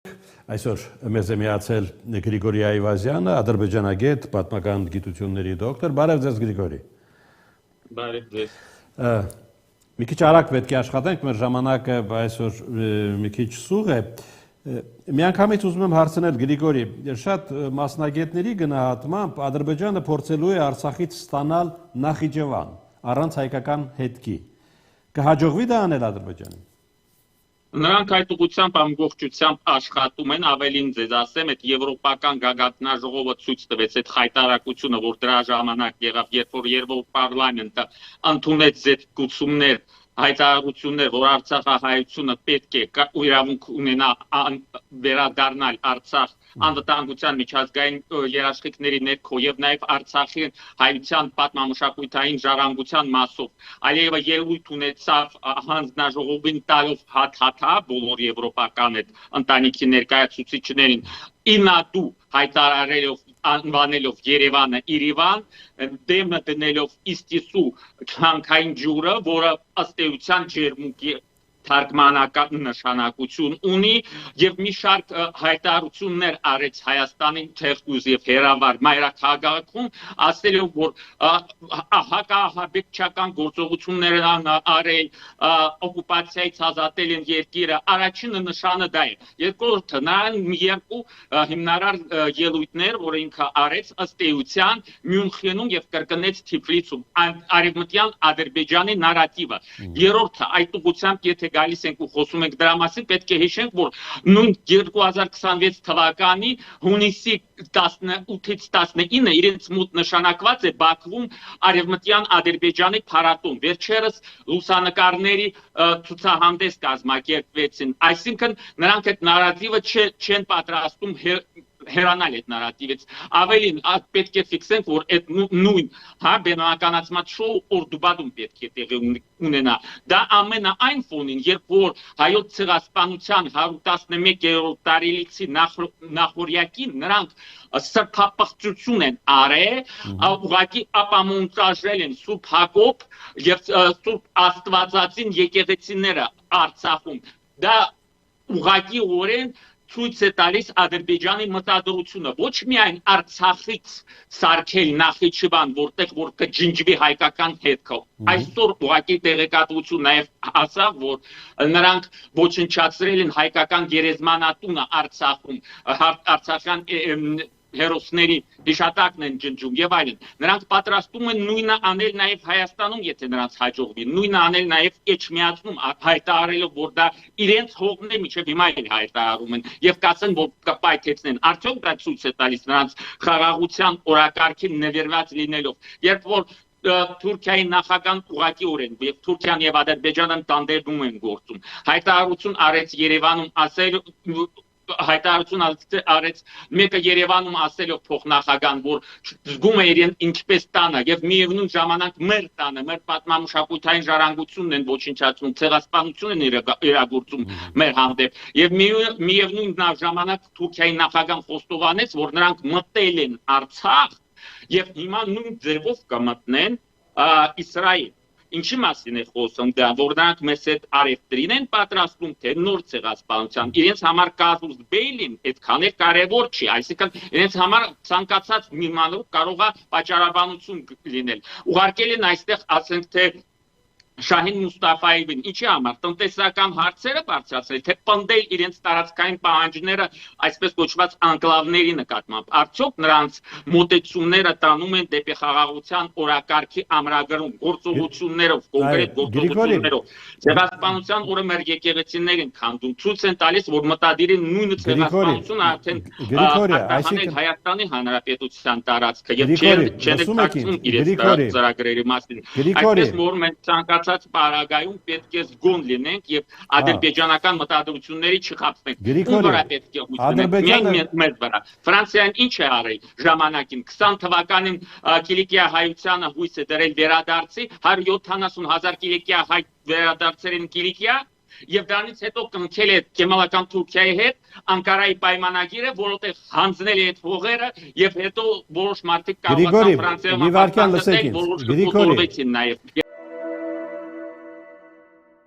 Այսօր մեզ է միացել Գրիգորի Այվազյանը, ադրբեջանագետ, պատմական գիտությունների դոկտոր։ Բարև ձեզ Գրիգորի։ Բարև ձեզ։ Մի քիչ արագ պետք է աշխատենք, մեր ժամանակը այսօր մի քիչ սուղ է։ Միանգամից ուզում եմ հարցնել Գրիգորի, շատ մասնագետների գնահատմամբ Ադրբեջանը փորձելու է Արցախից ստանալ Նախիջևան, առանց հայկական հետքի։ Կհաջողվի դա անել Ադրբեջանին։ Նրանք այդ ուղղությամբ ամբողջությամբ աշխատում են, ավելին ձեզ ասեմ, այդ եվրոպական գագաթնաժողովը ցույց տվեց այդ խայտարակությունը, որ դրա ժամանակ եղավ, երբ որ Եվրոպա պարլամենտը ընդունեց զեկուցումներ, հայտարարություններ, որ Արցախահայությունը պետք է իրավունք ունենա վերադառնալ Արցախ անվտանգության միջազգային երաշխիքների ներքո եւ նաեւ Արցախի հայության պատմամշակութային ժառանգության մասով Ալիևը ելույթ ունեցավ հանձնաժողովին տալով հաթաթա բոլոր եվրոպական այդ ընտանիքի ներկայացուցիչներին ինատու հայտարարելով անվանելով Երևանը Իրիվան դեմը դնելով Իստիսու քանքային ջուրը, որը ըստ էության ջերմուկի թարգմանական նշանակություն ունի եւ մի շարք հայտարարություններ արեց Հայաստանին թերթուզ եւ հերավար մայրաքաղաքում ասելով որ հակահաբեկչական գործողություններ արել օկուպացիայից ազատել են երկիրը առաջինը նշանը դա է երկրորդը նրան երկու հիմնարար ելույթներ որ ինքը արեց ըստ էության Մյունխենում եւ կրկնեց Թիֆլիսում արևմտյան Ադրբեջանի նարատիվը երրորդը այդ ուղղությամբ եթե գալիս ենք ու խոսում ենք դրա մասին պետք է հիշենք որ նույն 2026 թվականի հունիսի 18-ից 19-ը իրենց մոտ նշանակված է Բաքվում արևմտյան Ադրբեջանի փառատոն վերջերս լուսանկարների ցուցահանդես կազմակերպվեցին այսինքն նրանք այդ նարատիվը չեն պատրաստում հերանալ այդ նարատիվից ավելին պետք է ֆիքսենք որ այդ նույն բենականացված շոու օրդուբադում պետք է տեղի ունենա դա ամենայն ֆոնին երբ որ հայոց ցեղասպանության 111-րդ տարելիցի նախորյակին նրանք սրբապղծություն են արել ուղղակի ապամոնտաժել են Սուրբ Հակոբ եւ Սուրբ Աստվածածին եկեղեցիները Արցախում դա ուղղակի օրեն ցույց է տալիս Ադրբեջանի մտադրությունը ոչ միայն Արցախից սարքել Նախիջևան որտեղ որ կջնջվի հայկական հետքը այսօր ուղղակի տեղեկատվություն նաև ասավ որ նրանք ոչնչացրել են հայկական գերեզմանատունը Արցախում արցախյան հերոսների հիշատակն են ջնջում եւ այլն նրանք պատրաստում են նույնը անել նաեւ Հայաստանում եթե նրանց հաջողվի նույնը անել նաեւ Էջմիածնում հայտարարելով որ դա իրենց հողն է միջև հիմա էլ հայտարարում են եւ կասեն որ կպայթեցնեն արդյոք դա ցույց է տալիս նրանց խաղաղության օրակարգին նվիրված լինելով երբ որ Թուրքիայի նախագահան ուղղակիորեն եւ Թուրքիան եւ Ադրբեջանը տանդերում են գործում հայտարարություն արեց Երևանում ասել հայտարարություն արեց մեկը Երևանում ասելով փոխնախագահան որ զգում է իրեն ինչպես տանը եւ միևնույն ժամանակ մեր տանը մեր պատմամշակութային ժառանգությունն են ոչնչացնում ցեղասպանություն են իրագործում մեր հանդեպ եւ միևնույն ժամանակ Թուրքիայի նախագահան խոստովանեց որ նրանք մտել են Արցախ եւ հիմա նույն ձևով կմտնեն Իսրայել Ինչի մասին է խոսում դա, որ նրանք մեզ այդ արևտրին են պատրաստում, թե նոր ցեղասպանության, իրենց համար կազուս բեյլին այդքան էլ կարևոր չի, այսինքն իրենց համար ցանկացած մի մանրուք կարող է պատճառաբանություն լինել։ Ուղարկել են այստեղ ասենք թե Շահին Մուստաֆայևին ինչի համար տնտեսական հարցերը բարձրացրել թե պնդել իրենց տարածքային պահանջները այսպես կոչված անկլավների նկատմամբ արդյոք նրանց մոտեցումները տանում են դեպի խաղաղության օրակարգի ամրագրում գործողություններով կոնկրետ գործողություններով ցեղասպանության օրը մեր եկեղեցիներին քանդում ցույց են տալիս որ մտադիր են նույնը ցեղասպանությունը արդեն Հայաստանի Հանրապետության տարածքը եւ չեն իրենց ծրագրերի մասին այսպես որ մենք Պարագայում պետք է զգոն լինենք եւ ադրբեջանական մտադրությունների չխաբվենք։ Ում վրա պետք է հույս մեր վրա։ Ֆրանսիան ինչ է արել ժամանակին 20 թվականին Կիլիկիա հայությանը հույս է դրել վերադարձի 170,000 կիլիկիա հայ վերադարձել են Կիլիկիա եւ դրանից հետո կնքել է Կեմալական Թուրքիայի հետ Անկարայի պայմանագիրը, որովհետեւ հանձնել է այդ հողերը եւ հետո որոշ մարդիկ կարողացան Ֆրանսիայում ապարտել, որոշ կոտորվեցին նաեւ